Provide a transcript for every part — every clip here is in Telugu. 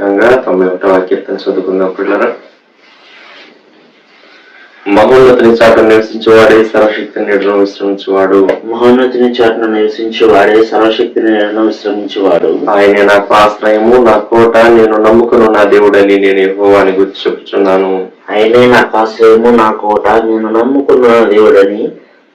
ప్రత్యేకంగా 91వ కీర్తన చదువుకుందాం పిల్లరా. మహోన్నతుని చాటును నివసించేవాడే సర్వశక్తిని నీడలో విశ్రమించేవాడు. మహోన్నతుని చాటును నివసించేవాడే సర్వశక్తిని నీడలో విశ్రమించేవాడు. ఆయనే నాకు ఆశ్రయము, నా కోట, నేను నమ్ముకున్న నా దేవుడని నేను యెహోవాని గురించి చెప్పుచున్నాను. ఆయనే నాకు ఆశ్రయము, నా కోట, నేను నమ్ముకున్న నా దేవుడని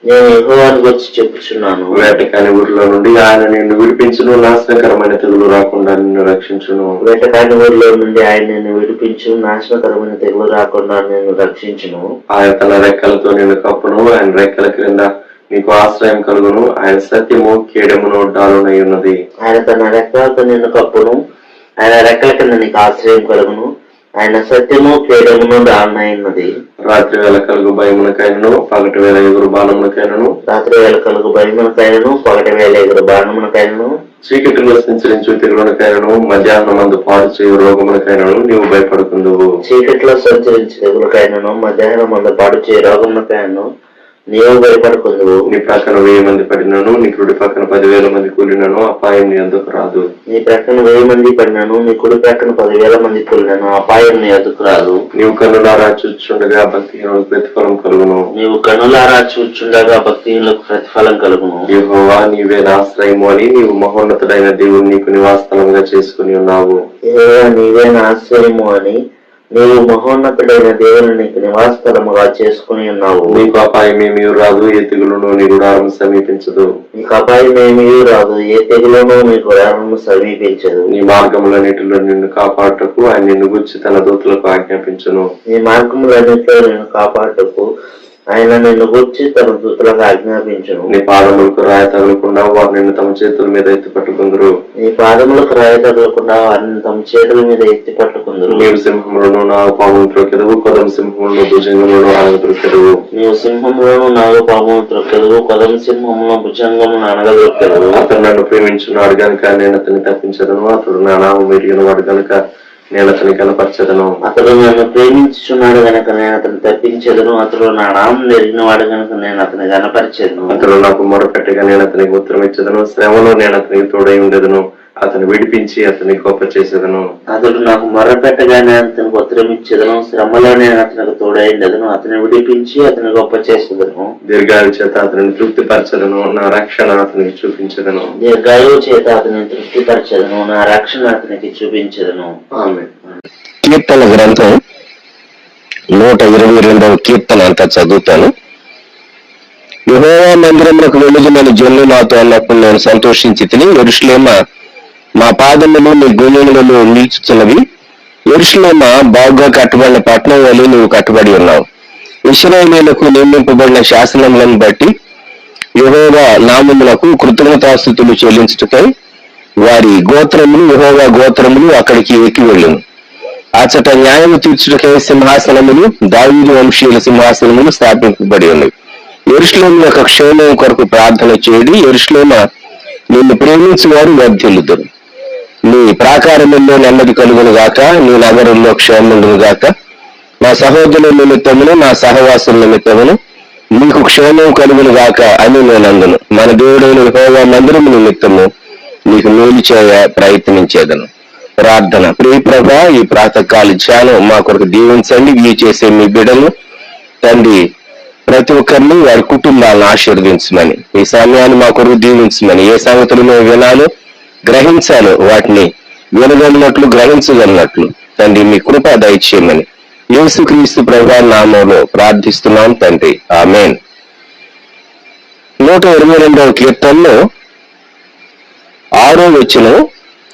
నేను యెహోవాని గురించి చెప్పుచున్నాను. వేటకాని ఊరిలో నుండి ఆయన నిన్ను విడిపించును, నాశనకరమైన తెగులు రాకుండా నిన్ను రక్షించును. వేటకాని ఊరిలో నుండి ఆయన నిన్ను విడిపించు, నాశనకరమైన తెగులు రాకుండా నిన్ను రక్షించును. ఆయన తన రెక్కలతో నిన్ను కప్పును, ఆయన రెక్కల క్రింద నీకు ఆశ్రయం కలుగును. ఆయన సత్యము కేడమును డాలునై ఉన్నది. ఆయన తన రెక్కలతో నిన్ను కప్పును, ఆయన రెక్కల కింద నీకు ఆశ్రయం కలుగును. ఆయన సత్యము కేడమును డాలునై ఉన్నది. రాత్రి వేళ కలుగు భయమునకైనను, పగటి వేళ ఎగురు బాణమునకైనను, రాత్రి వేళ కలుగు భయమునకైనను, పగటి వేళ ఎగురు బాణమునకైనను, చీకటిలో సంచరించు తెగులునకైనను, మధ్యాహ్నమందు పాడు చేయు రోగమునకైనను నీవు భయపడుకుందువు. చీకటిలో సంచరించు తెగులకైనను, మధ్యాహ్నమందు పాడు చేయు రోగమునకైనను నీవు భయపడుకుందువు. నీ ప్రక్కన 1000 మంది పడినను, నీ కుడి పక్కన 10,000 మంది కూలినను అపాయం నీ అందుకు రాదు. నీ ప్రక్కన 1000 మంది పడినను, నీ కుడి ప్రక్కన 10,000 మంది కూలినను అపాయం నీ అందుకు రాదు. నీవు కన్నులారా చూచుండగా భక్తిహీనులకు ప్రతిఫలం కలుగును. నీవు కన్నులారా చూచుండగా భక్తిహీనులకు ప్రతిఫలం కలుగును. యెహోవా నీవే నా ఆశ్రయము అని నీవు మహోన్నతుడైన దేవుడు నీకు నివాసస్థలంగా చేసుకుని ఉన్నావు. యెహోవా నీవే నా ఆశ్రయము అని నీవు మహోన్నతుడైన దేవుని నీకు నివాసస్థలముగా చేసుకుని ఉన్నావు. నీకు అపాయమేమీ రాదు, ఏ తెగులును నీ గుడారం సమీపించదు. నీకు అపాయమేమీ రాదు, ఏ తెగులును నీ గుడారము సమీపించదు. నీ మార్గములన్నిటిలో నిన్ను కాపాడుటకు ఆయన నిన్ను గురించి తన దూతలకు ఆజ్ఞాపించును. నీ మార్గములన్నిటిలో నిన్ను కాపాడుటకు ఆయన నిన్ను గురించి తన దూతలకు ఆజ్ఞాపించును. నీ పాదములకు రాయి తగలకుండా వారు నిన్ను తమ చేతుల మీద ఎత్తి పట్టుకుందరు. నీ పాదములకు రాయి తగలకుండా వారిని తమ చేతుల మీద ఎత్తి పట్టుకుందరు. నీవు సింహములను నాగపామును త్రొక్కెదవు, కొదమ సింహములను భుజంగములను అనగదొక్కెదవు. నీవు సింహములను నాగపామును త్రొక్కెదవు, కొదమ సింహములను భుజంగమును అనగదొక్కెదవు. అతడు నన్ను ప్రేమించున్నాడు గనుక నేను అతన్ని తప్పించదను, అతడు నా నామం ఎరిగిన వాడు గనుక నేను అతని కనపరచదను. అతడు నన్ను ప్రేమించుచున్నాడు గనక నేను అతను తప్పించదను, అతడు నా నామం ఎరిగిన వాడు గనక నేను అతని కనపరచదను. అతడు నాకు మొరపెట్టగా నేను అతనికి ఉత్తరం ఇచ్చదను, శ్రమలో నేను అతనికి తోడై ఉండేదను, అతను విడిపించి అతని గొప్ప చేసేదను. అతడు నాకు మొరపెట్టగా నేను అతనికి ఉత్తరం ఇచ్చేదను, శ్రమలో నేను అతనికి తోడై ఉండేదను, అతని విడిపించి అతని గొప్ప చేసేదను. దీర్ఘాయు చేత అతనిని తృప్తిపరచదను, నా రక్షణ అతనికి చూపించదను. దీర్ఘాయువు చేత అతని తృప్తిపరచదను, నా రక్షణ అతనికి చూపించదను. ఆమేన్. కీర్తన గ్రంథం 122వ కీర్తన అంతా చదువుతాను. యెహోవా మందిరములకు వెలుగుమని జనులు నాతో అన్నప్పుడు నేను సంతోషించి తిని, యెరూషలేమా మా పాదములు నీ గుమ్యములలో నిలుచుచున్నవి. యెరూషలేమా బాగుగా కట్టబడిన పట్టణం వలె నువ్వు కట్టబడి ఉన్నావు. ఇశ్రాయేలీయులకు నియమింపబడిన శాసనములను బట్టి యెహోవా నామములకు కృతజ్ఞతాస్తుతులు చెల్లించుటకై వారి గోత్రములు, యెహోవా గోత్రములు అక్కడికి ఎక్కి వెళ్ళును. అచ్చట న్యాయము తీర్చుటకై సింహాసనములు, దావీదు వంశీయుల సింహాసనములు స్థాపింపబడి ఉన్నవి. యెరూషలేము యొక్క క్షేమం కొరకు ప్రార్థన చేయడి. యెరూషలేమా నిన్ను ప్రేమించు వారు వర్ధిల్లుదురు. నీ ప్రాకారముల్లో నెమ్మది కలుగును గాక, నీ నగరంలో క్షేమమును గాక. నా సహోదరుల నిమిత్తమును నా సహవాసుల నిమిత్తమును నీకు క్షేమం కలుగును గాక అని నేను అందును. మన దేవుడైన యెహోవా మందిరము నిమిత్తము నీకు మేలు చేయ ప్రయత్నించేదను. ప్రార్థన. ప్రియ ప్రభా, ఈ ప్రాతకాల ధ్యానం మా కొరకు దీవించండి. ఇవి చేసే మీ బిడ్డలు తండ్రి ప్రతి ఒక్కరిని వారి కుటుంబాలను ఆశీర్వదించమని, ఈ సమయాన్ని మా కొరకు దీవించమని, ఏ సంగతులు మేము వినాలో గ్రహించాలో వాటిని వినగలిగినట్లు గ్రహించగలిగినట్లు తండ్రి మీ కృప దయచేయమని యేసుక్రీస్తు ప్రభువు నామములో ప్రార్థిస్తున్నాం తండ్రి. ఆమేన్. 122వ కీర్తనలో 6వ వచనం,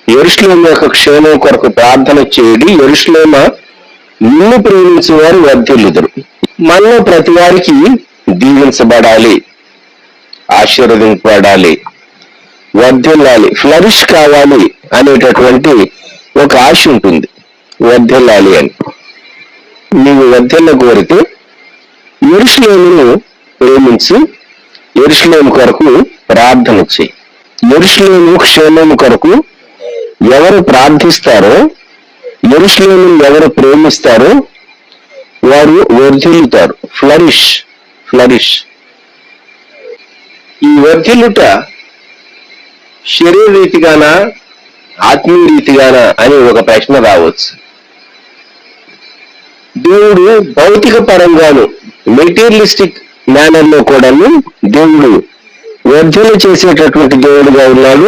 యెరూషలేము యొక్క క్షేమం కొరకు ప్రార్థన చేయడి. యెరూషలేమా నిన్ను ప్రేమించే వారు వర్ధిల్లుదురు. మనలో ప్రతి వారికి దీవించబడాలి, ఆశీర్వదింపబడాలి, వర్ధిల్లాలి, ఫ్లరిష్ కావాలి అనేటటువంటి ఒక ఆశ ఉంటుంది. వర్ధిల్లాలి అని నీవు వర్ధిల్ల కోరితే యెరూషలేమును ప్రేమించి యెరూషలేము కొరకు ప్రార్థన చేయి. యెరూషలేము క్షేమము కొరకు ఎవరు ప్రార్థిస్తారో, యెరూషలేమును ఎవరు ప్రేమిస్తారో వారు వర్ధిల్లుతారు. ఫ్లరిష్. ఈ వర్ధిల్లుట శరీరరీతిగానా, ఆత్మీయ రీతిగానా అని ఒక ప్రశ్న రావచ్చు. దేవుడు భౌతిక పరంగాను మెటీరియలిస్టిక్ మేనర్ లో కూడాను దేవుడు వర్ధన చేసేటటువంటి దేవుడుగా ఉన్నాడు.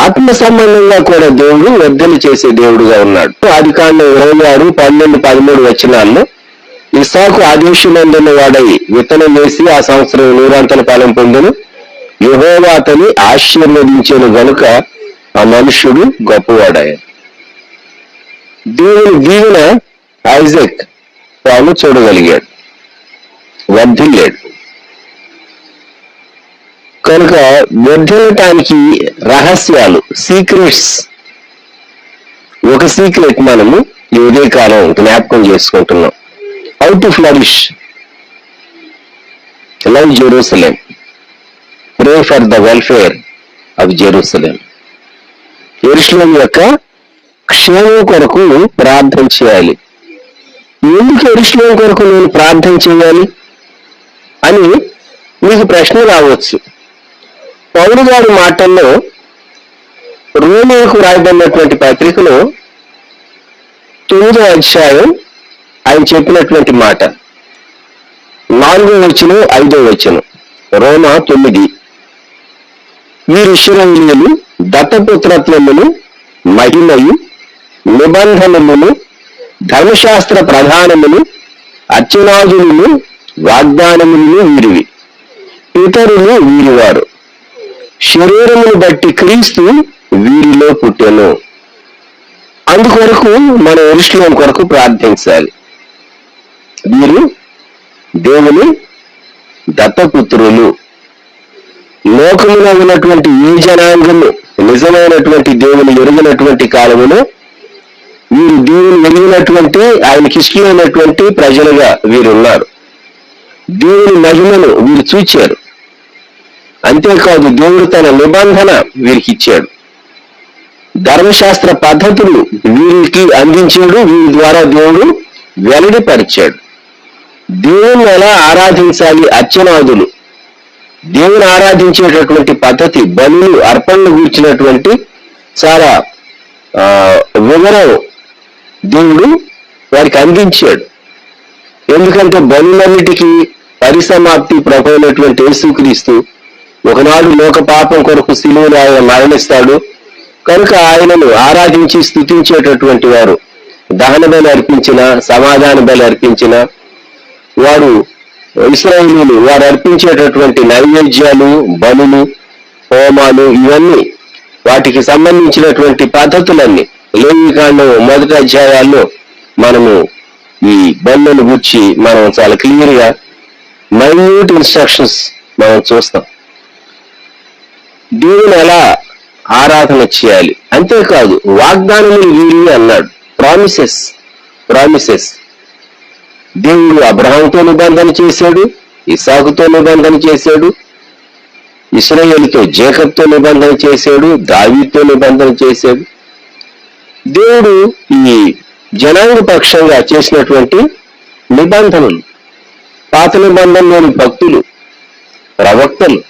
ఆత్మ సంబంధంగా కూడా దేవుడు వర్ధన చేసే దేవుడుగా ఉన్నాడు. ఆదికాండం 26:12-13 వచనాల్లో ఇస్సాకు ఆదేశమందున్న వాడై విత్తనం వేసి ఆ సంవత్సరం 100 ఫలం పొందును. యెహోవా అతని ఆశీర్వదించెను గనుక ఆ మనుష్యుడు గొప్పవాడాయను. దేవుని దీవెన ఐజాక్ తాను చూడగలిగాడు, వర్ధిల్లాడు. కనుక వర్ధిల్లటానికి రహస్యాలు, సీక్రెట్స్, ఒక సీక్రెట్ మనము ఈ ఉదయకాలం జ్ఞాపకం చేసుకుంటున్నాం. How to flourish, love Jerusalem, pray for the welfare of Jerusalem. యెరూషలేం యొక్క క్షేమం కొరకు ప్రార్థన చేయాలి. ఎందుకు యెరూషలేం కొరకు నేను ప్రార్థన చేయాలి అని మీకు ప్రశ్న రావచ్చు. పౌలు గారి మాటల్లో రోమీయులకు రాయబడినటువంటి పత్రికలో 9వ అధ్యాయం ఆయన చెప్పినటువంటి మాట 4వ వచనం 5వ వచనం. రోమా 9. వీరు ఇశ్రాయేలీయులు దత్తపుత్రత్వమును, మహిమయు, నిబంధనమును, ధర్మశాస్త్ర ప్రధానమును, అర్చనాదులను, వాగ్దానములను వీరివి. ఇతరులు వీరివారు. శరీరమును బట్టి క్రీస్తు వీరిలో పుట్టెను. అందుకొరకు మన యెరూషలేము కొరకు ప్రార్థించాలి. వీరు దేవుని దత్తపుత్రులు. లోకములో ఉన్నటువంటి ఈ జనాంగము నిజమైనటువంటి దేవుని ఎరిగినటువంటి కాలములో వీరు దేవుని ఎరిగినటువంటి ఆయనకి ఇష్టమైనటువంటి ప్రజలుగా వీరున్నారు. దేవుని మహిమను వీరు చూచారు. అంతేకాదు దేవుడు తన నిబంధన వీరికి ఇచ్చాడు. ధర్మశాస్త్ర పద్ధతులు వీరికి అందించాడు. వీరి ద్వారా దేవుడు వెల్లడిపరిచాడు. దేవుని ఎలా ఆరాధించాలి, అర్చనాదులు, దేవుని ఆరాధించేటటువంటి పద్ధతి, బలులు, అర్పణలు గూర్చినటువంటి చాలా వివరం దేవుడు వారికి అందించాడు. ఎందుకంటే బలులన్నిటికీ పరిసమాప్తి ప్రభు అయినటువంటి యేసుక్రీస్తు ఒకనాడు లోక పాపం కొరకు శిలువలో ఆయన మరణిస్తాడు. కనుక ఆయనను ఆరాధించి స్తుతించేటటువంటి వారు దహన బలి అర్పించిన, సమాధాన బలి అర్పించిన వారు ఇశ్రాయేలీయులు వారు అర్పించేటటువంటి నైవేద్యాలు, బలులు, హోమాలు, ఇవన్నీ వాటికి సంబంధించినటువంటి పద్ధతులన్నీ లేవికాండం 1వ అధ్యాయాల్లో మనము ఈ బలులను గురించి మనం చాలా క్లియర్ గా మైన్యూట్ ఇన్స్ట్రక్షన్స్ మనం చూస్తాం. దేవుని ఎలా ఆరాధన చేయాలి. అంతేకాదు వాగ్దానములు వీరి అన్నాడు. ప్రామిసెస్ దేవుడు అబ్రహాంతో నిబంధన చేశాడు, ఇస్సాకుతో నిబంధన చేశాడు, ఇశ్రాయేలుతో జేకబ్తో నిబంధన చేశాడు, దావీదుతో నిబంధన చేశాడు. దేవుడు ఈ జనాంగ పక్షంగా చేసినటువంటి నిబంధనలు, పాత నిబంధనలోని భక్తులు, ప్రవక్తలు,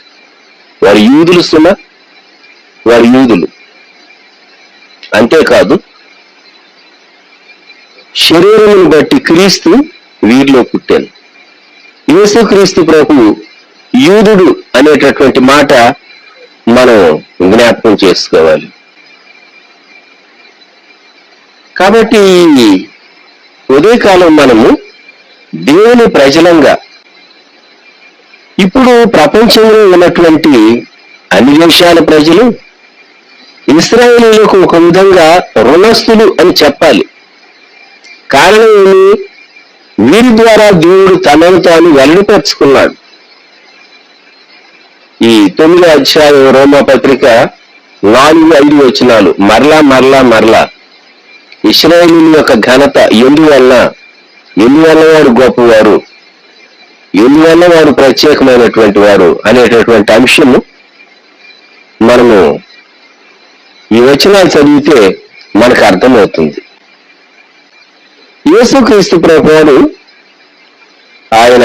వారి యూదులు వారి యూదులు. అంతేకాదు శరీరమును బట్టి క్రీస్తు వీరిలో పుట్టాను. యేసు క్రీస్తు ప్రభు యూదుడు అనేటటువంటి మాట మనం జ్ఞాపకం చేసుకోవాలి. కాబట్టి ఈ ఉదయకాలం మనము దేవుని ప్రజలంగా ఇప్పుడు ప్రపంచంలో ఉన్నటువంటి అన్ని దేశాల ప్రజలు ఇశ్రాయేలీయులకు ఒక విధంగా రుణస్థులు అని చెప్పాలి. కారణం ఏమి? వీరి ద్వారా దేవుడు తనను తాను వెల్లడిపరుచుకున్నాడు. ఈ 9వ అధ్యాయం రోమా పత్రిక 4-5 వచనాలు మరలా ఇశ్రాయేలీయుల యొక్క ఘనత ఎందువల్ల వారు గొప్పవారు, ఎందువల్ల వారు ప్రత్యేకమైనటువంటి వారు అనేటటువంటి అంశము మనము ఈ వచనాలు చదివితే మనకు అర్థమవుతుంది. యేసుక్రీస్తు ప్రభువును ఆయన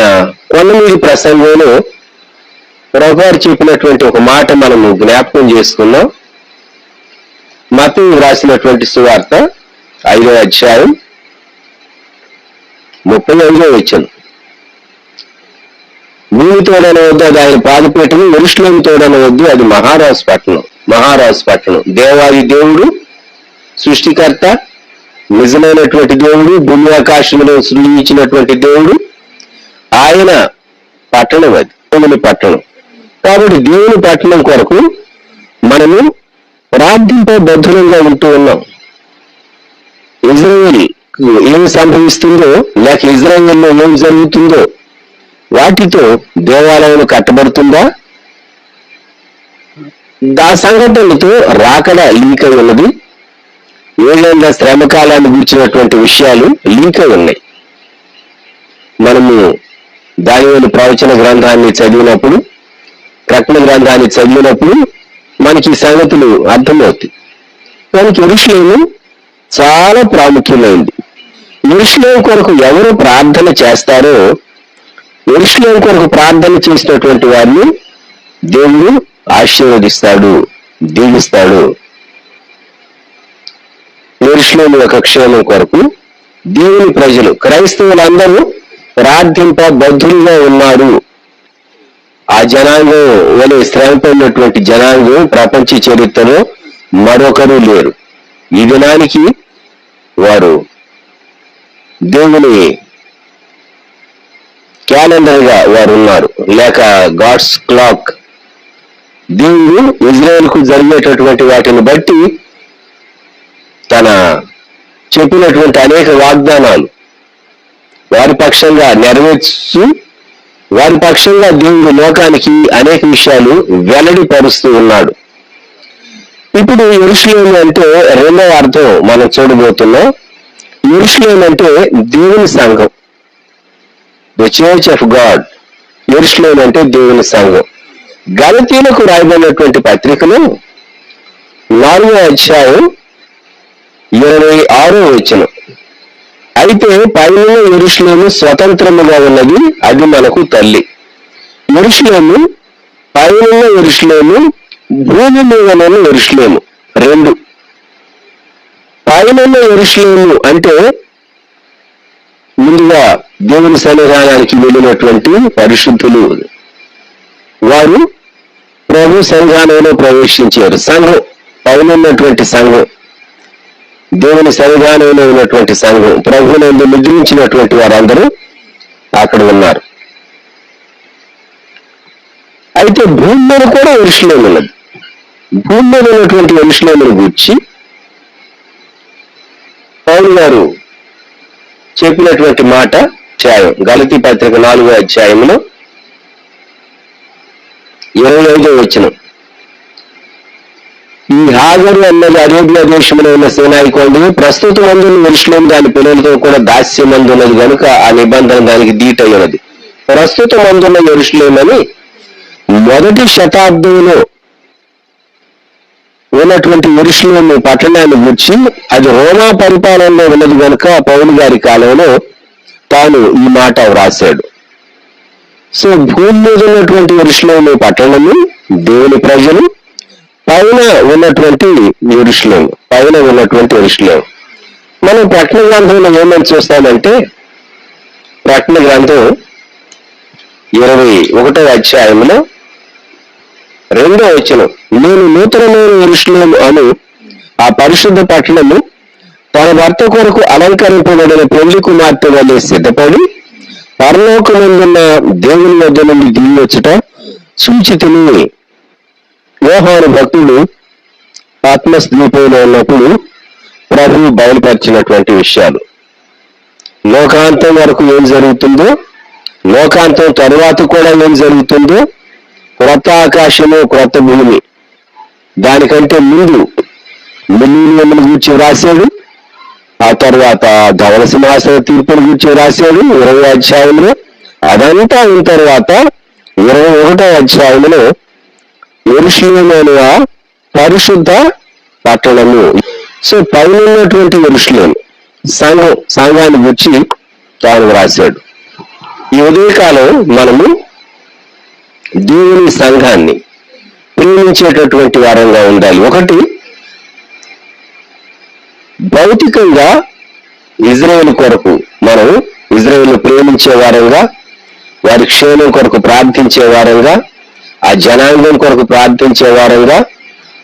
కొండమీది ప్రసంగంలో ప్రభువారు చెప్పినటువంటి ఒక మాట మనము జ్ఞాపకం చేసుకున్నాం. మత్తయి రాసినటువంటి సువార్త 5వ అధ్యాయం 35వ వచనం. భూమి తోడనవద్దు అది ఆయన పాదపీఠము, యెరూషలేము తోడనవద్దు అది మహారాజు పట్టణం. దేవాది దేవుడు, సృష్టికర్త, నిజమైనటువంటి దేవుడు, భూమి ఆకాశంలో సృజించినటువంటి దేవుడు, ఆయన పట్టణం, అది దేవుని పట్టణం. కాబట్టి దేవుని పట్టణం కొరకు మనము ప్రార్థింపబద్ధులంగా ఉంటూ ఉన్నాం. ఇజ్రాయేల్ ఏం సంభవిస్తుందో, లేక ఇజ్రాయేల్లో ఏం జరుగుతుందో వాటితో దేవాలయం కట్టబడుతుందా? ఆ సంఘటనలతో రాకడ లింక్ అయి ఉన్నది. ఏళ్ళ శ్రమకాలాన్ని గురించినటువంటి విషయాలు లింక్ అయి ఉన్నాయి. మనము దానియేలు ప్రవచన గ్రంథాన్ని చదివినప్పుడు, ప్రకటన గ్రంథాన్ని చదివినప్పుడు మనకి ఈ సంగతులు అర్థమవుతాయి. దానికి యెరూషలేము చాలా ప్రాముఖ్యమైంది. యెరూషలేము కొరకు ఎవరు ప్రార్థన చేస్తారో, యెరూషలేము కొరకు ప్రార్థన చేసినటువంటి వారిని దేవుడు ఆశీర్వదిస్తాడు, దీవిస్తాడు. యెరూషలేము యొక్క క్షేమం కొరకు దేవుని ప్రజలు, క్రైస్తవులందరూ ప్రార్థింపబద్ధులుగా ఉన్నారు. ఆ జనాంగం వలె శ్రమపడినటువంటి జనాంగం ప్రపంచ చరిత్రలో మరొకరు లేరు. ఈ దినానికి వారు దేవుని క్యాలెండర్ గా వారు ఉన్నారు, లేక గాడ్స్ క్లాక్. దేవుడు ఇజ్రాయెల్ కు జరిగేటటువంటి వాటిని బట్టి తన చెప్పినటువంటి అనేక వాగ్దానాలు వారి పక్షంగా నెరవేర్చు, వారి పక్షంగా దేవుడు లోకానికి అనేక విషయాలు వెల్లడిపరుస్తూ ఉన్నాడు. ఇప్పుడు యెరూషలేము అంటే రెండవ అర్థం మనం చూడబోతున్నాం. యెరూషలేము అంటే దేవుని సంఘం, ద చర్చ్ ఆఫ్ గాడ్. యెరూషలేము అంటే దేవుని సంఘం. గలతీయులకు రాయబడినటువంటి పత్రికలో 4వ అధ్యాయం 26వ వచనం. అయితే పైన యెరూషలేము స్వతంత్రముగా ఉన్నది, అది మనకు తల్లి. యెరూషలేము, పైన యెరూషలేము, భూమి మీద యెరూషలేము రెండు. పైన యెరూషలేము అంటే ముందుగా దేవుని సన్నిధానానికి వెళ్ళినటువంటి పరిశుద్ధులు, వారు ప్రభు సంఘానంలో ప్రవేశించారు. సంఘం, పైన ఉన్నటువంటి సంఘం, దేవుని సన్నిధానంలో ఉన్నటువంటి సంఘం, ప్రభువునందు నిద్రించినటువంటి వారందరూ అక్కడ ఉన్నారు. అయితే భూమి మీద కూడా యెరూషలేము ఉన్నది. భూమి మీద ఉన్నటువంటి యెరూషలేమును గూర్చి పౌలు గారు చెప్పినటువంటి మాట గలతీ పత్రిక 4వ అధ్యాయంలో 25వ వచనం. ఈ హాగరు అన్నది అరేబియా దేశంలో ఉన్న సేనాయి కొండ, ప్రస్తుతం అందున్న యెరూషలేము దాని పిల్లలతో కూడా దాస్యమందు ఉన్నది కనుక ఆ నిబంధన దానికి దీటై ఉన్నది. ప్రస్తుతం అందున్న యెరూషలేము అని మొదటి శతాబ్దంలో ఉన్నటువంటి యెరూషలేము పట్టణాన్ని గురించి, అది రోమా పరిపాలనలో ఉన్నది కనుక పౌలు గారి కాలంలో తాను ఈ మాట వ్రాశాడు. సో భూమి మీద ఉన్నటువంటి యెరూషలేము పట్టణము, దేవుని ప్రజలు, పైన ఉన్నటువంటి యెరూషలేము, పైన ఉన్నటువంటి యెరూషలేము. మనం ప్రకటన గ్రంథంలో ఏమని చూస్తామంటే, ప్రకటన గ్రంథం 21వ అధ్యాయంలో 2వ వచనం, నేను నూతనమైన యెరూషలేము అను ఆ పరిశుద్ధ పట్టణము తన భర్త కొరకు అలంకరింపబడిన పెళ్లి కుమార్తె వలె సిద్ధపడి పరలోకమందున్న దేవుని వద్ద నుండి దిగి వచ్చుట సూచితిని. యోహాను భక్తుడు పాత్మస్ ద్వీపంలో ఉన్నప్పుడు ప్రభువు బయలుపరిచినటువంటి విషయాలు, లోకాంతం వరకు ఏం జరుగుతుందో, లోకాంతం తరువాత కూడా ఏం జరుగుతుందో, క్రొత్త ఆకాశము క్రొత్త భూమి, దానికంటే ముందు మిలీనియంను గూర్చి వ్రాశాడు. ఆ తర్వాత ధవల సింహాసన తీర్పును గూర్చి వ్రాశాడు 20వ అధ్యాయంలో. అదంతా అయిన తర్వాత 21వ అధ్యాయంలో యెరూషలేము అనే పరిశుద్ధ పట్టణము. సో పైన ఉన్నటువంటి యెరూషలేము సంఘాన్ని గురించి తాను వ్రాశాడు. ఈ ఉదయకాలం మనము దేవుని సంఘాన్ని ప్రేమించేటటువంటి వారంగా ఉండాలి. ఒకటి, భౌతికంగా ఇజ్రాయేల్ కొరకు మనం ఇజ్రాయేల్ ప్రేమించే వారంగా, వారి క్షేమం కొరకు ప్రార్థించే వారంగా, ఆ జనాంగం కొరకు ప్రార్థించే వారంగా,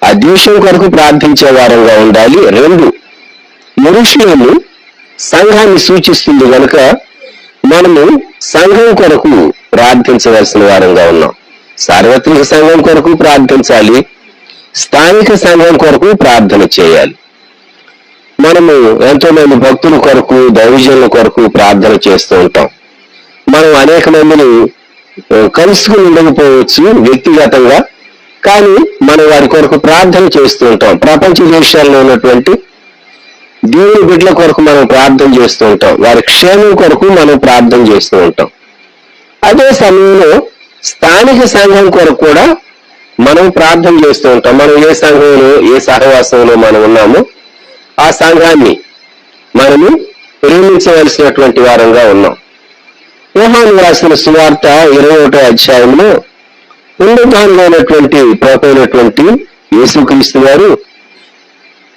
ఆ దేశం కొరకు ప్రార్థించే వారంగా ఉండాలి. 2, యెరూషలేము సంఘాన్ని సూచిస్తుంది కనుక మనము సంఘం కొరకు ప్రార్థించవలసిన వారంగా ఉన్నాం. సార్వత్రిక సంఘం కొరకు ప్రార్థించాలి, స్థానిక సంఘం కొరకు ప్రార్థన చేయాలి. మనము ఎంతో మంది భక్తుల కొరకు, దైవజనుల కొరకు ప్రార్థన చేస్తూ ఉంటాం. మనం అనేక మందిని కలుసుకుని ఉండకపోవచ్చు వ్యక్తిగతంగా, కానీ మనం వారి కొరకు ప్రార్థన చేస్తూ ఉంటాం. ప్రపంచ దేశాల్లో ఉన్నటువంటి దేవుని బిడ్డల కొరకు మనం ప్రార్థన చేస్తూ ఉంటాం. వారి క్షేమం కొరకు మనం ప్రార్థన చేస్తూ ఉంటాం. అదే సమయంలో స్థానిక సంఘం కొరకు కూడా మనం ప్రార్థన చేస్తూ ఉంటాం. మనం ఏ సంఘంలో, ఏ సహవాసంలో మనం ఉన్నామో ఆ సంఘాన్ని మనము ప్రేమించవలసినటువంటి వారంగా ఉన్నాం. యోహాను రాసిన సువార్త 21వ అధ్యాయంలో పునరుద్ధానుడైనటువంటి ప్రభువైనటువంటి యేసుక్రీస్తు వారు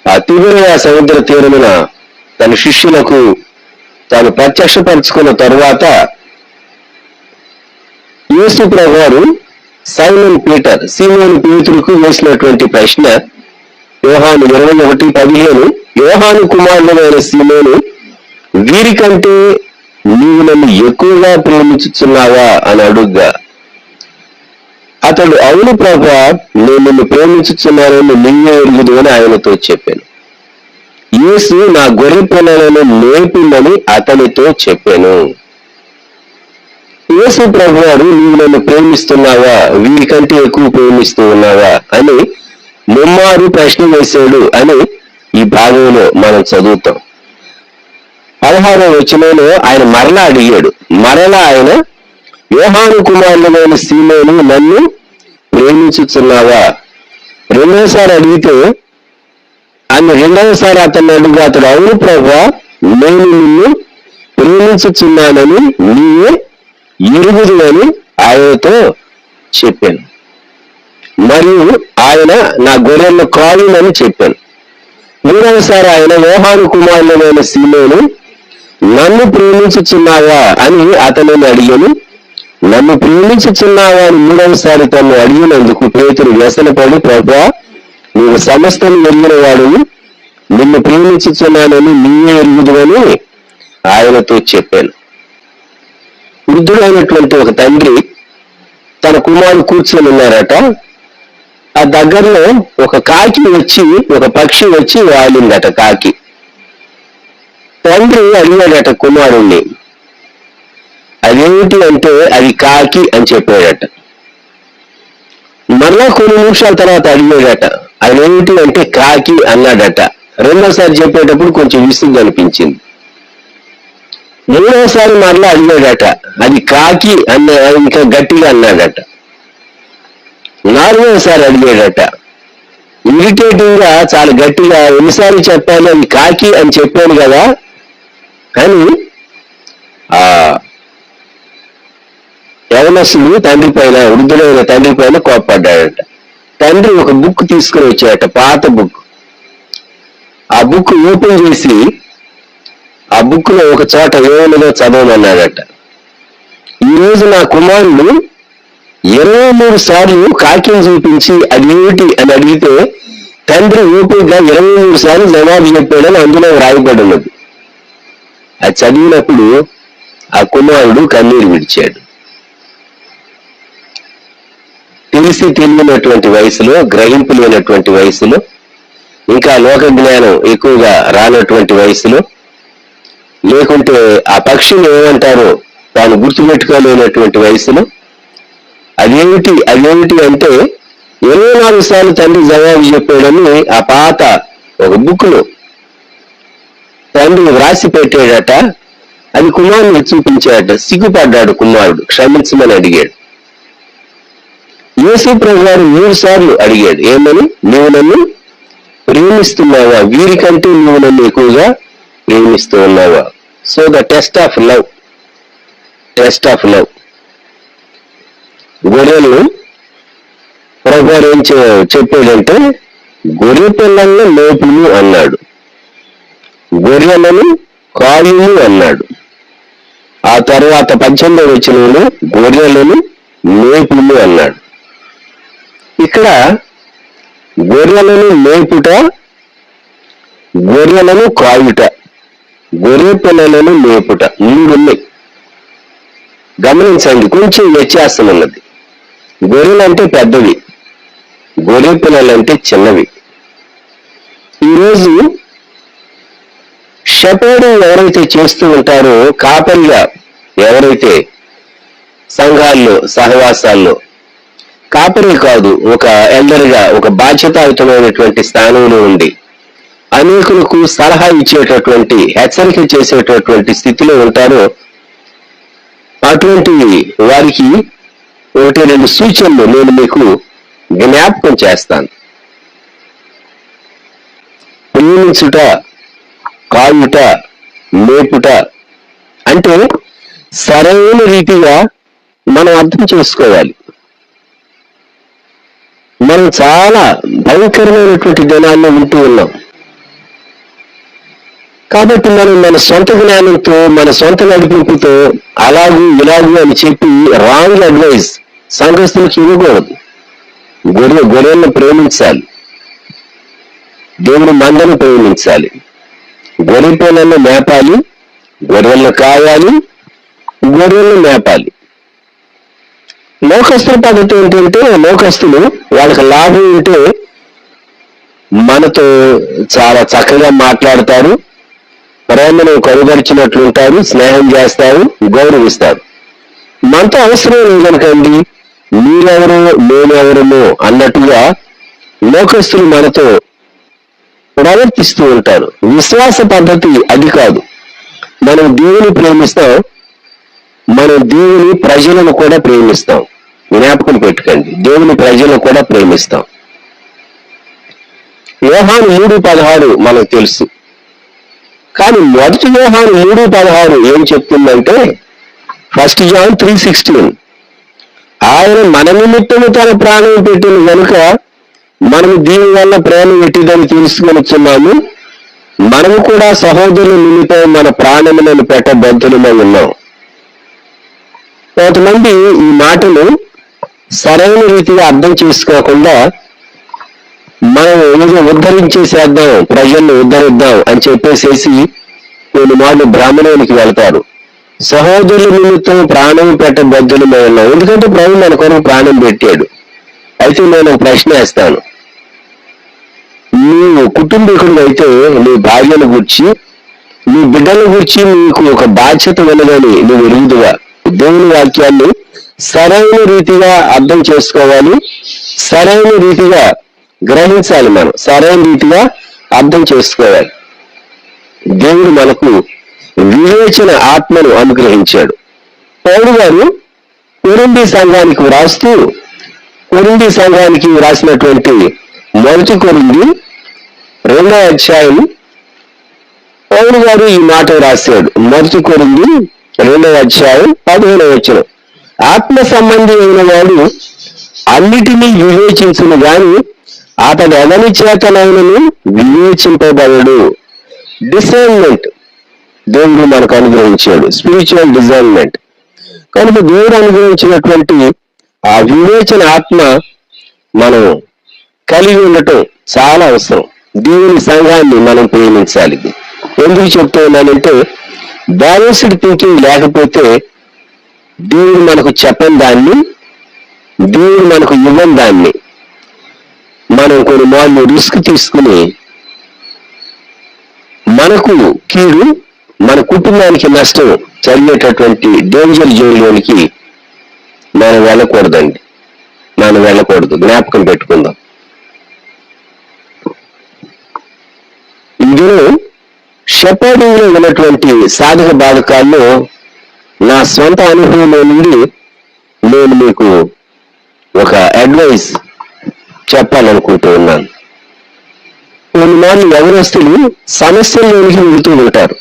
ఆ తిబెరియ సముద్ర తీరమున తన శిష్యులకు తాను ప్రత్యక్షపరుచుకున్న తరువాత యేసు ప్రభు వారు సీమోను పేతురుకు వేసినటువంటి ప్రశ్న యోహాను 21:15, యోహాను కుమారుడైన సీమోను, వీరికంటే నీవు నన్ను ఎక్కువగా ప్రేమించుచున్నావా అని అడుగ్గా అతడు, అవును ప్రభువా, నేను నిన్ను ప్రేమించుచున్నానని నీవే ఎరుగుదు అని ఆయనతో చెప్పాను. యేసు నా గొర్రె పిల్లలను మేపిమని అతనితో చెప్పాను. యేసు ప్రభువారు, నీవు నన్ను ప్రేమిస్తున్నావా, వీరికంటే ఎక్కువ ప్రేమిస్తూ ఉన్నావా అని ముమ్మారు ప్రశ్న వేశాడు అని ఈ భాగంలో మనం చదువుతాం. 16వ వచనంలో ఆయన మరలా అడిగాడు. మరలా ఆయన, యోహాను కుమారుడైన సీమోను, నన్ను ప్రేమించుచున్నావా? రెండోసారి అడిగితే రెండవసారి అతన్ని అడుగు అతడు, అవును ప్రభువా, నేను నిన్ను ప్రేమించుచున్నానని నీవే ఎరుగుదు అని ఆయనతో చెప్పాను. మరియు ఆయన నా గొర్రెలను కాయునని చెప్పాను. మూడవసారి ఆయన, యోహాను కుమారుడైన సీమోను, నన్ను ప్రేమించుచున్నావా అని అతనిని అడిగాను. నన్ను ప్రేమించుచున్నావా అని మూడవసారి తను అడిగినందుకు పేతురు వ్యసనపడి, ప్రభువా, నీవు సమస్తం ఎరిగిన వాడును, నిన్ను ప్రేమించుచున్నానని నీవే ఎరుగుదు అని ఆయనతో చెప్పాను. వృద్ధుడైనటువంటి ఒక తండ్రి తన కుమారుడు కూర్చొని ఉన్నారట. ఆ దగ్గరలో ఒక పక్షి వచ్చి వాలిందట కాకి. తండ్రి అడిగాడట కుమారుణ్ణి, అదేమిటి అంటే అది కాకి అని చెప్పాడట. మరలా కొన్ని నిమిషాల తర్వాత అడిగాడట, అదేమిటి అంటే కాకి అన్నాడట. రెండోసారి చెప్పేటప్పుడు కొంచెం విసుగు అనిపించింది. మూడోసారి మరలా అడిగాడట, అది కాకి అన్న ఇంకా గట్టిగా అన్నాడట. నాలుగోసారి అడిగాడట, ఇరిటేటింగ్ గా చాలా గట్టిగా, ఎన్నిసార్లు చెప్పాలి, అది కాకి అని చెప్పాను కదా అని యవనస్తుడు తండ్రి పైన, వృద్ధుడైన తండ్రి పైన కోప్పడ్డాడట. తండ్రి ఒక బుక్ తీసుకుని వచ్చాడట, పాత బుక్. ఆ బుక్ ఓపెన్ చేసి ఆ బుక్ లో ఒక చోట ఏమన్నదో చదవమన్నాడట. ఈరోజు నా కుమారుడు 23 సార్లు కాకిని చూపించి అదేమిటి అని అడిగితే తండ్రి ఓపికగా 23 సార్లు జవాబు చెప్పాడని అందులో రాయబడి ఉన్నది. అది చదివినప్పుడు ఆ కుమారుడు కన్నీరు విడిచాడు. తెలియనటువంటి వయసులో, గ్రహింపు లేనటువంటి వయసులో, ఇంకా లోక జ్ఞానం ఎక్కువగా రానటువంటి వయసులో, లేకుంటే ఆ పక్షిని ఏమంటారో తాను గుర్తుపెట్టుకోలేనటువంటి వయసులో అదేమిటి అంటే 24 సార్లు తండ్రి జవాబు చెప్పాడని ఆ పాత ఒక బుక్ లో తండ్రి వ్రాసి పెట్టాడట. అది కుమారుని చూపించాడట. సిగ్గుపడ్డాడు కుమారుడు, క్షమించమని అడిగాడు. యేసు ప్రభు గారు 3 సార్లు అడిగాడు, ఏమని? నీవు నన్ను ప్రేమిస్తున్నావా? వీరికంటే నువ్వు నన్ను ఎక్కువగా ప్రేమిస్తూ ఉన్నావా? So the test of love. గొర్రెలు ప్రభు ఏం చెప్పాడంటే, గొర్రె పిల్లలను మేపులు అన్నాడు. గొర్రెలను కాయుము అన్నాడు. ఆ తర్వాత 18వ వచనంలో గొర్రెలను మేపుము అన్నాడు. ఇక్కడ గొర్రెలను మేపుట, గొర్రెలను కాయుట, గొర్రె పిల్లలను మేపుట 3 ఉన్నాయి. గమనించండి, కొంచెం వ్యత్యాసం ఉన్నది. గొర్రెలంటే పెద్దవి, గొర్రె పిల్లలంటే చిన్నవి. ఈరోజు షెపర్డింగ్ ఎవరైతే చేస్తూ ఉంటారో, కాపరిగా ఎవరైతే సంఘాల్లో సహవాసాల్లో కాపరి కాదు, ఒక ఎల్డర్గా, ఒక బాధ్యతాయుతమైనటువంటి స్థానంలో ఉండి అనేకులకు సలహా ఇచ్చేటటువంటి, హెచ్చరిక చేసేటటువంటి స్థితిలో ఉంటారో, అటువంటి వారికి 1-2 సూచనలు నేను మీకు జ్ఞాపకం చేస్తాను. ప్రేమించుట, కాయుట, మేపుట అంటే సరైన రీతిగా మనం అర్థం చేసుకోవాలి. మనం చాలా భయంకరమైనటువంటి దినాల్లో ఉంటూ ఉన్నాం. కాబట్టి మనం మన సొంత జ్ఞానంతో, మన సొంత నడిపింపుతో అలాగూ ఇలాగూ అని చెప్పి రాంగ్ అడ్వైస్ సంఘస్థులకు ఇవ్వకూడదు. గొర్రెలను ప్రేమించాలి, దేవుని మందను ప్రేమించాలి, గొర్రె పిల్లలను మేపాలి, గొర్రెలను కాయాలి, గొర్రెలను మేపాలి. లోకస్తుల పద్ధతి ఏంటంటే, లోకస్తులు వాళ్ళకి లాభం ఉంటే మనతో చాలా చక్కగా మాట్లాడతారు, ప్రేమను కనుగరిచినట్లుంటారు, స్నేహం చేస్తారు, గౌరవిస్తారు. మనతో అవసరం లేదనుకోండి, మీరెవరో నేనెవరమో అన్నట్టుగా లోకస్తులు మనతో ప్రవర్తిస్తూ ఉంటారు. విశ్వాస పద్ధతి అది కాదు. మనం దేవుని ప్రేమిస్తాం, మనం దేవుని ప్రజలను కూడా ప్రేమిస్తాం. జ్ఞాపకం పెట్టుకోండి, దేవుని ప్రజలను కూడా ప్రేమిస్తాం. యోహాను 3:16 మనకు తెలుసు. కానీ 1 యోహాను 3:16 ఏం చెప్తుందంటే, 1 John 3:16 ఆయన మన నిమిత్తము తన ప్రాణం పెట్టిన కనుక మనము దీని వల్ల ప్రేమ పెట్టిదని తెలుసుకొనిచున్నాము. మనము కూడా సహోదరుల నిమిత్తం మన ప్రాణములను పెట్టబద్ధులమై ఉన్నాం. కొంతమంది ఈ మాటలు సరైన రీతిగా అర్థం చేసుకోకుండా మనం ఏదో ఉద్ధరించేసేద్దాం, ప్రజలను ఉద్ధరిద్దాం అని చెప్పేసేసి కొన్ని మాటలు బ్రాహ్మణునికి వెళ్తారు. సహోదరుల నిమిత్తం ప్రాణం పెట్టబద్ధులమై ఉన్నాం. ఎందుకంటే ప్రభు మన కొరకు ప్రాణం పెట్టాడు. అయితే నేను ఒక ప్రశ్న వేస్తాను. నీవు కుటుంబీకుడు అయితే నీ భార్యను గురించి, నీ బిడ్డల గురించి నీకు ఒక బాధ్యత ఉన్నదని నువ్వు ఎరుగుదుగా. దేవుని వాక్యాన్ని సరైన రీతిగా అర్థం చేసుకోవాలి, సరైన రీతిగా గ్రహించాలి, మనం సరైన రీతిగా అర్థం చేసుకోవాలి. దేవుడు మనకు వివేచన ఆత్మను అనుగ్రహించాడు. పౌలు గారు కొరింథీ సంఘానికి వ్రాస్తూ, కొరింథీ సంఘానికి వ్రాసినటువంటి 1 కొరింథీ 2వ అధ్యాయం పౌలు గారు ఈ మాట రాశాడు. 1 కొరింథీ 2వ అధ్యాయం 15వ వచనం, ఆత్మ సంబంధి అయిన వాడు అన్నిటినీ వివేచించును గాని అతడు ఎవరి చేతనైనను వివేచింపబడడు. డిసైన్మెంట్ దేవుడు మనకు అనుగ్రహించాడు, స్పిరిచువల్ డిజైన్మెంట్. కనుక దేవుడు అనుగ్రహించినటువంటి ఆ వివేచన ఆత్మ మనం కలిగి ఉండటం చాలా అవసరం. దేవుని సంఘాన్ని మనం ప్రేమించాలి. ఎందుకు చెప్తూ ఉన్నానంటే, బ్యాలెన్స్డ్ థింకింగ్ లేకపోతే దేవుడు మనకు చెప్పని దాన్ని, దేవుడు మనకు ఇవ్వని దాన్ని మనం కొన్ని మార్లు రిస్క్ తీసుకుని మనకు కీడు, మన కుటుంబానికి నష్టం జరిగేటటువంటి డేంజర్ జోన్లోనికి మనం వెళ్ళకూడదండి, మనం వెళ్ళకూడదు. జ్ఞాపకం పెట్టుకుందాం. ఇందులో షెపర్డింగ్ లో ఉన్నటువంటి సాధక బాధకాల్లో నా స్వంత అనుభవంలో నుండి నేను మీకు ఒక అడ్వైస్ చెప్పాలనుకుంటూ ఉన్నాను. కొన్నిమార్లు యవనస్తులు సమస్యల్లోనికి వెళుతూ ఉంటారు.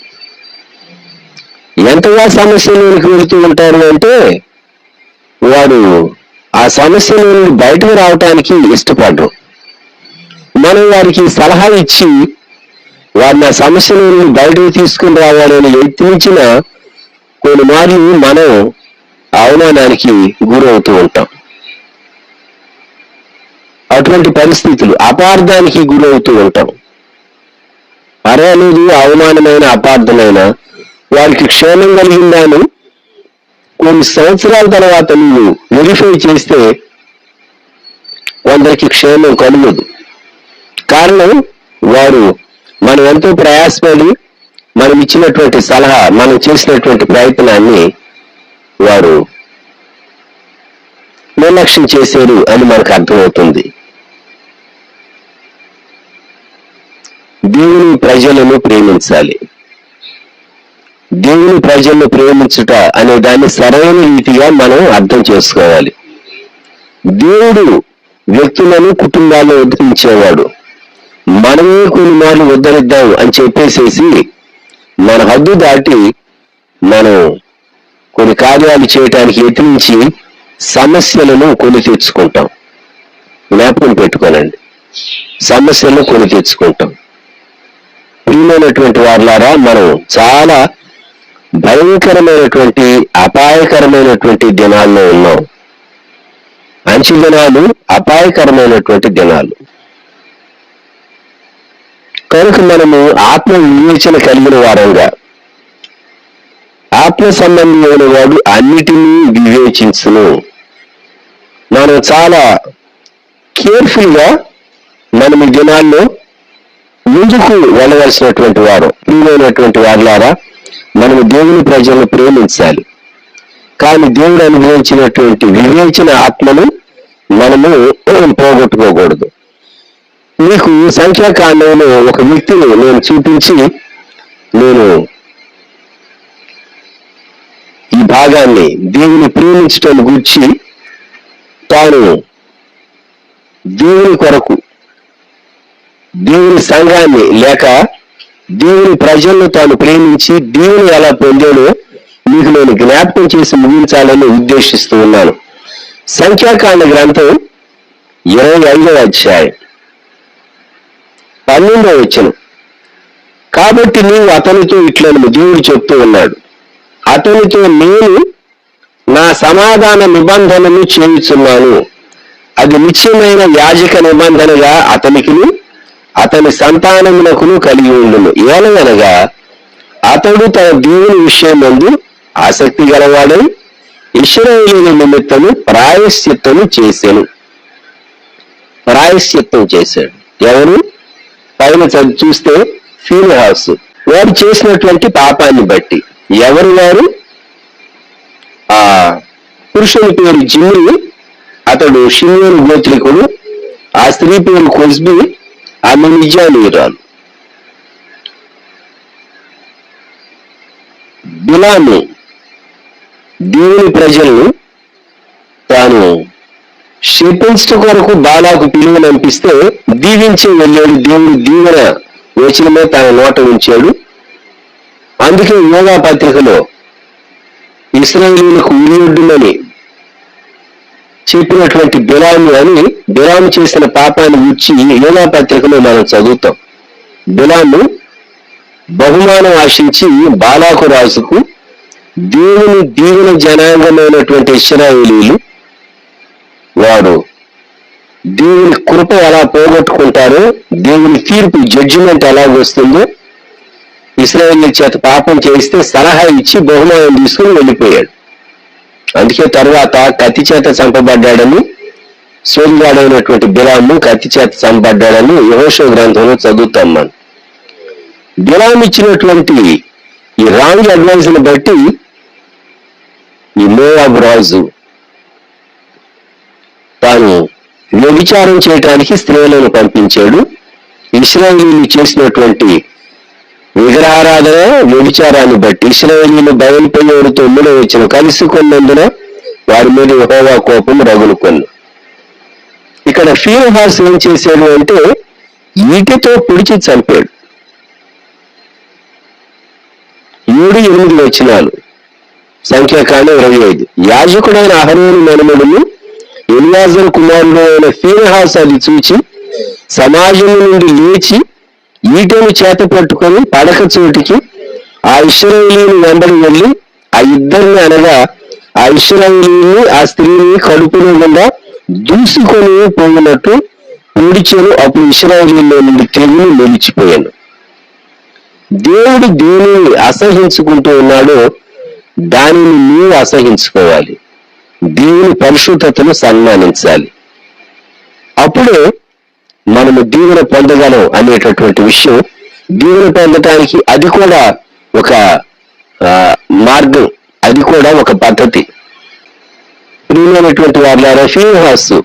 ఎంతగా సమస్యలోనికి వెళుతూ ఉంటారు అంటే, వాడు ఆ సమస్య నుండి బయటకు రావటానికి ఇష్టపడరు. మనం వారికి సలహా ఇచ్చి వారిని ఆ సమస్య నుండి బయటకు తీసుకుని రావాలని యత్నించిన కొన్ని మార్లు మనం అవమానానికి గురవుతూ ఉంటాం. అటువంటి పరిస్థితులు అపార్థానికి గురవుతూ ఉంటాం. అరే అనేది అవమానమైన అపార్థమైన వారికి క్షేమం కలిగిందాను కొన్ని సంవత్సరాల తర్వాత నువ్వు వెరిఫై చేస్తే కొందరికి క్షేమం కలుగదు. కారణం వారు మనం ఎంతో ప్రయాసపడి మనం ఇచ్చినటువంటి సలహా, మనం చేసినటువంటి ప్రయత్నాన్ని వారు నిర్లక్ష్యం చేశారు అని మనకు అర్థమవుతుంది. దేవుని ప్రజలను ప్రేమించాలి. దేవుని ప్రజలను ప్రేమించుట అనే దాన్ని సరైన రీతిగా మనం అర్థం చేసుకోవాలి. దేవుడు వ్యక్తులను కుటుంబాలను ఉద్ధరించేవాడు. మనమే కొన్ని మార్లు ఉద్ధరిద్దాం అని చెప్పేసేసి మన హద్దు దాటి మనం కొన్ని కార్యాలు చేయటానికి యత్నించి సమస్యలను కొని తెచ్చుకుంటాం. జ్ఞాపకం పెట్టుకోనండి, సమస్యలను కొని తెచ్చుకుంటాం. ప్రియమైనటువంటి వారులారా, మనం చాలా భయంకరమైనటువంటి అపాయకరమైనటువంటి దినాల్లో ఉన్నాం. మంచి దినాలు, అపాయకరమైనటువంటి దినాలు. కనుక మనము ఆత్మ వివేచన కలిగిన వారంగా, ఆత్మ సంబంధి అయిన వాడు అన్నిటినీ వివేచించును. మనం చాలా కేర్ఫుల్ గా మనం ఈ దినాల్లో ముందుకు వెళ్ళవలసినటువంటి వారు. ప్రియమైనటువంటి వారులారా, మనము దేవుని ప్రజలను ప్రేమించాలి. కానీ దేవుడు అనుభవించినటువంటి వివేచన ఆత్మను మనము పోగొట్టుకోకూడదు. మీకు సంఖ్యాకాండంలో ఒక వ్యక్తిని నేను చూపించి నేను ఈ భాగాన్ని దేవుని ప్రేమించటం గురించి తాను దేవుని కొరకు దేవుని సంఘాన్ని లేక దేవుని ప్రజలను తాను ప్రేమించి దేవుని ఎలా పొందాడో మీకు నేను జ్ఞాపకం చేసి ముగించాలని ఉద్దేశిస్తూ ఉన్నాను. సంఖ్యాకాండ గ్రంథం 25వ అధ్యాయం 12వ వచనం. కాబట్టి నీవు అతనితో ఇట్లను దేవుడు చెప్తూ ఉన్నాడు, అతనితో నేను నా సమాధాన నిబంధనను చేయుచున్నాను. అది నిత్యమైన యాజక నిబంధనగా అతనికిను అతని సంతానమునకును కలిగి ఉండును. ఏలనగా అతడు తన దేవుని విషయమందు ఆసక్తి గలవాడై ఇశ్రాయేలీయుల నిమిత్తము ప్రాయశ్చిత్తము చేశాను. ప్రాయశ్చిత్తం చేశాడు. ఎవరు? పైన చూస్తే ఫీనెహాసు. వారు చేసినటువంటి పాపాన్ని బట్టి. ఎవరు వారు? ఆ పురుషుని పేరు జిమ్రి, అతడు షిమ్యోను గోత్రికుడు. ఆ స్త్రీ పేరు కొజ్బి, ఆమె మిద్యానీయురాలు. బిలాము దేవుని ప్రజలను తాను శపించట కొరకు బాలాకు పిలువనంపిస్తే దీవించి వెళ్ళాడు. దేవుడు దీవెన వచనమే తన నోట ఉంచాడు. అందుకే యోగా పత్రికలో ఇశ్రాయేలీయులకు ఉరియొడ్డుమని చెప్పినటువంటి బిలాము అని బిలాము చేసిన పాపాన్ని గురించి యోగా పత్రికలో మనం చదువుతాం. బిలాము బహుమానం ఆశించి బాలాకు రాజుకు దేవుని దీవెన జనాంగమైనటువంటి ఇశ్రాయేలీయులు వాడు దేవుని కృప ఎలా పోగొట్టుకుంటారో, దేవుని తీర్పు జడ్జిమెంట్ ఎలా వస్తుందో ఇశ్రాయేలీయుల చేత పాపం చేయిస్తే సలహా ఇచ్చి బహుమానం తీసుకుని వెళ్ళిపోయాడు. అందుకే తర్వాత కత్తి చేత చంపబడ్డాడని, సోదరుడైనటువంటి బిలాము కత్తి చేత చంపబడ్డాడని యెహోషువ గ్రంథంలో చదువుతాం మనం. బిలాము ఇచ్చినటువంటి ఈ రాంగ్ అడ్వైజ్ ని బట్టి ఈ మోయాబు రాజు తాను వ్యభిచారం చేయటానికి స్త్రీలను పంపించాడు. ఇశ్రాయేలీయులు చేసినటువంటి విగ్రహారాధన వ్యభిచారాన్ని బట్టి ఇశ్రాయేలీయులు బయలుపోయేవాడు 9వ వచనం కలుసుకున్నందున వారి మీద యెహోవా కోపం రగులుకొను. ఇక్కడ ఫీనెహాసు ఏం చేశాడు అంటే ఈటెతో పొడిచి చంపాడు. 7-8 వచనాలు సంఖ్యాకాండం 25. యాజకుడైన అహరోను మనుమడును ఎలియాజరు కుమారుడు అయిన ఫీనెహాసు అది చూచి సమాజం నుండి లేచి ఈటెను చేత పట్టుకొని పడక చోటికి ఆ ఇశ్రాయేలీయుని వెంబడి వెళ్ళి ఆ ఇద్దరిని అనగా ఆ ఇశ్రాయేలీయుని ఆ స్త్రీని కడుపులో గుండా దూసుకొని పోయినట్టు పొడిచెను. అప్పుడు ఇశ్రాయేలీయులో నుండి తెగులు నిలిచిపోయాను. దేవుడు దేనిని అసహించుకుంటూ ఉన్నాడో దానిని నీవు అసహించుకోవాలి. దేవుని పరిశుద్ధతను సన్మానించాలి. అప్పుడే మనము దీవెన పొందగలం అనేటటువంటి విషయం. దీవెన పొందటానికి అది కూడా ఒక మార్గం, అది కూడా ఒక పద్ధతి. ప్రియమైనటువంటి వారులారా, ఫీనెహాసు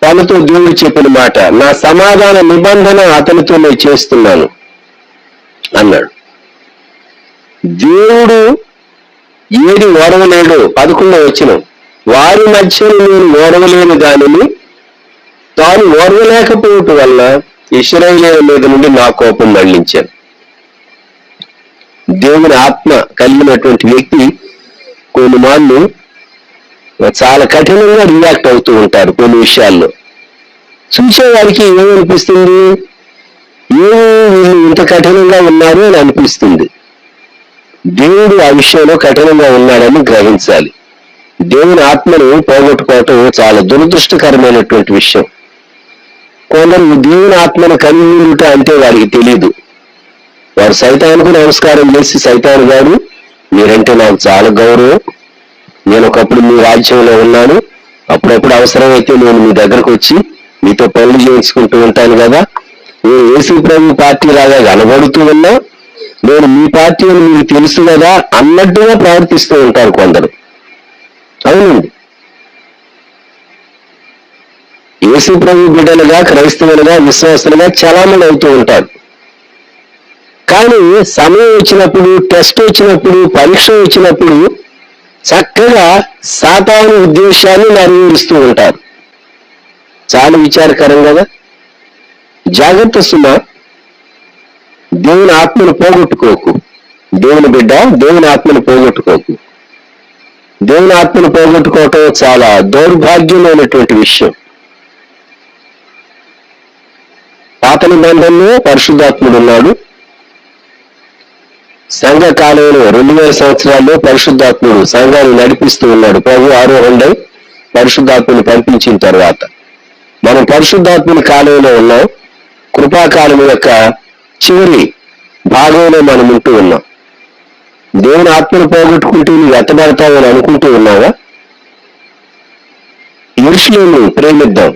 తనతో దేవుడు చెప్పిన మాట, నా సమాధాన నిబంధన అతనితో నేను చేస్తున్నాను అన్నాడు. దేవుడు ఏది ఓడవలేడు 11వ వచనం, వారి మధ్యలో నేను ఓడవలేని దానిని తాను ఓర్వలేకపోవటం వల్ల ఇశ్రాయేలీయుల మీద నుండి నా కోపం మళ్లించాను. దేవుని ఆత్మ కలిగినటువంటి వ్యక్తి కొన్ని మార్లు చాలా కఠినంగా రియాక్ట్ అవుతూ ఉంటారు. కొన్ని విషయాల్లో చూసేవారికి ఏమనిపిస్తుంది, వీళ్ళు ఇంత కఠినంగా ఉన్నారు అని అనిపిస్తుంది. దేవుడు ఆ విషయంలో కఠినంగా ఉన్నాడని గ్రహించాలి. దేవుని ఆత్మను పోగొట్టుకోవటం చాలా దురదృష్టకరమైనటువంటి విషయం. కొందరు దేవుని ఆత్మను కలిగి ఉంట అంటే వారికి తెలియదు. వారు సైతానుకు నమస్కారం చేసి, సైతాను గారు మీరంటే నాకు చాలా గౌరవం, నేను ఒకప్పుడు మీ రాజ్యంలో ఉన్నాను, అప్పుడప్పుడు అవసరమైతే నేను మీ దగ్గరకు వచ్చి మీతో పనులు చేయించుకుంటూ ఉంటాను కదా, నేను యేసు ప్రభు పార్టీ లాగా కనబడుతూ ఉన్నా, నేను మీ పార్టీ అని మీకు తెలుసు కదా అన్నట్టుగా ప్రవర్తిస్తూ ఉంటారు కొందరు. అవునండి, యేసు ప్రభు బిడ్డలుగా, క్రైస్తవులుగా, విశ్వాసులుగా చలామణి అవుతూ ఉంటారు. కానీ సమయం వచ్చినప్పుడు, టెస్ట్ వచ్చినప్పుడు, పరీక్ష వచ్చినప్పుడు చక్కగా సాతాను ఉద్దేశాన్ని నెరవేరుస్తూ ఉంటారు. చాలా విచారకరం కదా. జాగ్రత్త సుమ, దేవుని ఆత్మను పోగొట్టుకోకు. దేవుని బిడ్డ, దేవుని ఆత్మను పోగొట్టుకోకు. దేవుని ఆత్మను పోగొట్టుకోవటం చాలా దౌర్భాగ్యమైనటువంటి విషయం. పాత నిబంధనలో పరిశుద్ధాత్ముడు ఉన్నాడు. సంఘ కాలంలో 2000 సంవత్సరాల్లో పరిశుద్ధాత్ముడు సంఘాన్ని నడిపిస్తూ ఉన్నాడు. ప్రభు ఆరోహణై పరిశుద్ధాత్ముని పంపించిన తర్వాత మనం పరిశుద్ధాత్ముని కాలంలో ఉన్నాం. కృపాకాలం యొక్క చివరి భాగంలో మనం ఉంటూ ఉన్నాం. దేవుని ఆత్మను పోగొట్టుకుంటూ నువ్వు ఎత్తబడతావని అనుకుంటూ ఉన్నావా? యెరూషలేమును ప్రేమిద్దాం.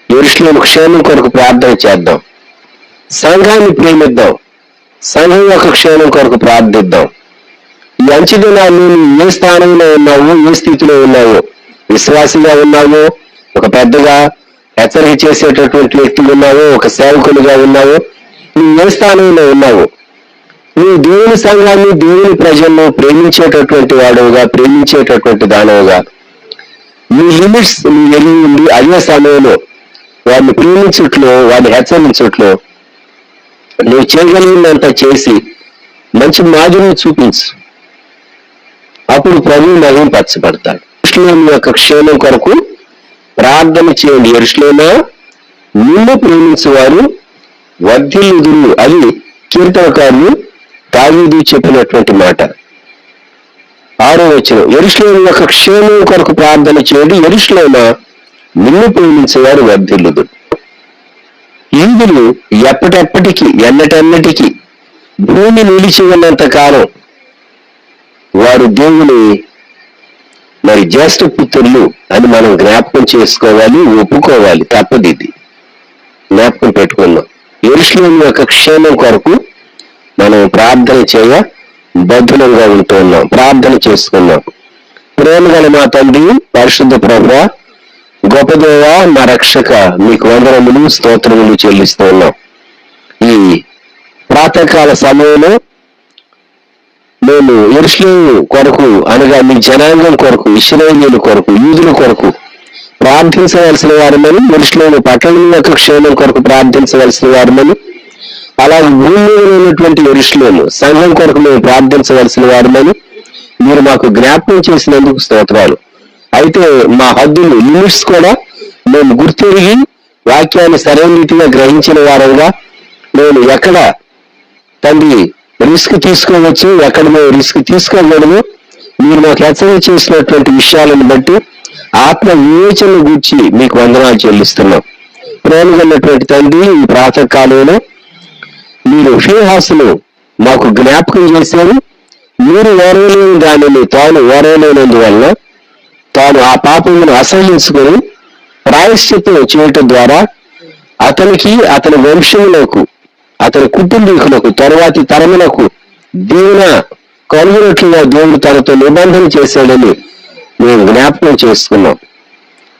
యెరూషలేము క్షేమం కొరకు ప్రార్థన చేద్దాం. సంఘాన్ని ప్రేమిద్దాం. సంఘం యొక్క క్షేమం కొరకు ప్రార్థిద్దాం. ఈ అంచెదినాల్లో నువ్వు ఏ స్థానంలో ఉన్నావో, ఏ స్థితిలో ఉన్నావో, విశ్వాసిగా ఉన్నావో, ఒక పెద్దగా హెచ్చరిక చేసేటటువంటి వ్యక్తులు ఉన్నావో, ఒక సేవకులుగా ఉన్నావో, నువ్వు ఏ స్థానంలో ఉన్నావో, నువ్వు దేవుని సంఘాన్ని, దేవుని ప్రజలను ప్రేమించేటటువంటి వాడుగా, ప్రేమించేటటువంటి దానవుగా, నీ లిమిట్స్ నువ్వు ఎరిగి ఉండి అదే సమయంలో వాడిని ప్రేమించుట్లో, వాడిని హెచ్చరించుట్లో నువ్వు చేయగలిగినంత చేసి మంచి మాదిరిని చూపించు. అప్పుడు ప్రభువు మహిమపరచబడతాడు. యెరూషలేము యొక్క క్షేమం కొరకు ప్రార్థన చేయండి. యెరూషలేమా, నిన్ను ప్రేమించేవారు వర్ధిల్లుదురు. అది కీర్తనకారులు దావీదు చెప్పినటువంటి మాట. 6వ వచనం, యెరూషలేము యొక్క క్షేమం కొరకు ప్రార్థన చేయండి. యెరూషలేమా, నిన్ను ప్రేమించేవారు వర్ధిల్లుదురు. యూదులు ఎప్పటెప్పటికీ, ఎన్నటెన్నటికీ భూమి నిలిచి ఉన్నంత కాలం వారు దేవుని జ్యేష్ఠ పుత్రులు అని మనం జ్ఞాపకం చేసుకోవాలి, ఒప్పుకోవాలి. తప్పదు, ఇది జ్ఞాపకం పెట్టుకుందాం. యెరూషలేము యొక్క క్షేమం కొరకు మనం ప్రార్థన చేయ బద్ధులంగా ఉంటూ ఉన్నాం. ప్రార్థన చేసుకున్నాం. ప్రేమ గల మా తండ్రి, పరిశుద్ధ ప్రభువా, గొప్ప దేవా, మా రక్షక, మీకు వందనములు, స్తోత్రములు చెల్లిస్తూ ఉన్నాం. ఈ ప్రాతకాల సమయంలో మేము యెరూషలేము కొరకు అనగా మీ జనాంగం కొరకు, ఇశ్రాయేలీయుల కొరకు, యూదుల కొరకు ప్రార్థించవలసిన వారమని, యెరూషలేము పట్టణం యొక్క క్షేమం కొరకు ప్రార్థించవలసిన వారమని, అలాగే భూమి మీద ఉన్నటువంటి యెరూషలేము సంఘం కొరకు మేము ప్రార్థించవలసిన వారమని మీరు మాకు జ్ఞాపకం చేసినందుకు స్తోత్రాలు. అయితే మా హద్దులు, లిమిట్స్ కూడా మేము గుర్తెరిగి వాక్యాన్ని సరైన రీతిగా గ్రహించిన వారంగా, నేను ఎక్కడ తండ్రి రిస్క్ తీసుకోవచ్చు, ఎక్కడ మేము రిస్క్ తీసుకోకూడదు, మీరు మాకు హెచ్చరిక చేసినటువంటి విషయాలను బట్టి ఆత్మ వివేచన గురించి మీకు వందనాలు చెల్లిస్తున్నాం. ప్రేమగన్నటువంటి తండ్రి, ఈ ప్రాతః కాలంలో మీరు ఫీహాసులు మాకు జ్ఞాపకం చేశారు. మీరు ఓరవలేని దానిని తాను ఓరవలేనందువల్ల తాను ఆ పాపమును అసహించుకొని ప్రాయశ్చిత్తం చేయటం ద్వారా అతనికి, అతని వంశములకు, అతని కుటుంబీకులకు, తరువాతి తరములకు దీవెన కలుగునట్లుగా దేవుడు తనతో నిబంధన చేశాడని మేము జ్ఞాపకం చేసుకున్నాం.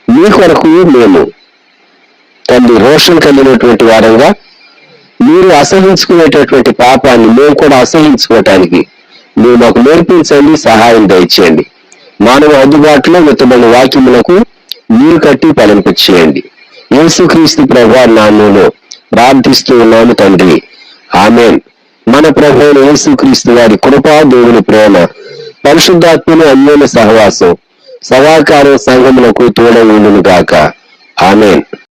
మీ కొరకు మేము తండ్రి రోషం కలిగినటువంటి వారంగా మీరు అసహించుకునేటటువంటి పాపాన్ని మేము కూడా అసహించుకోవటానికి మీరు మాకు నేర్పించండి, సహాయం దయచేయండి. మానవ అందుబాటులో విత్తబడిన వాక్యములకు మీరు కట్టి ఫలింపచేయండి. యేసుక్రీస్తు ప్రభువారి నామములో ప్రార్థిస్తూ ఉన్నాము తండ్రి, ఆమేన్. మన ప్రభువైన యేసుక్రీస్తు వారి కృపా, దేవుని ప్రేమ, పరిశుద్ధాత్మను అన్యోన్య సహవాసం సదాకాలం సంఘములకు తోడై ఉండును గాక. ఆమేన్.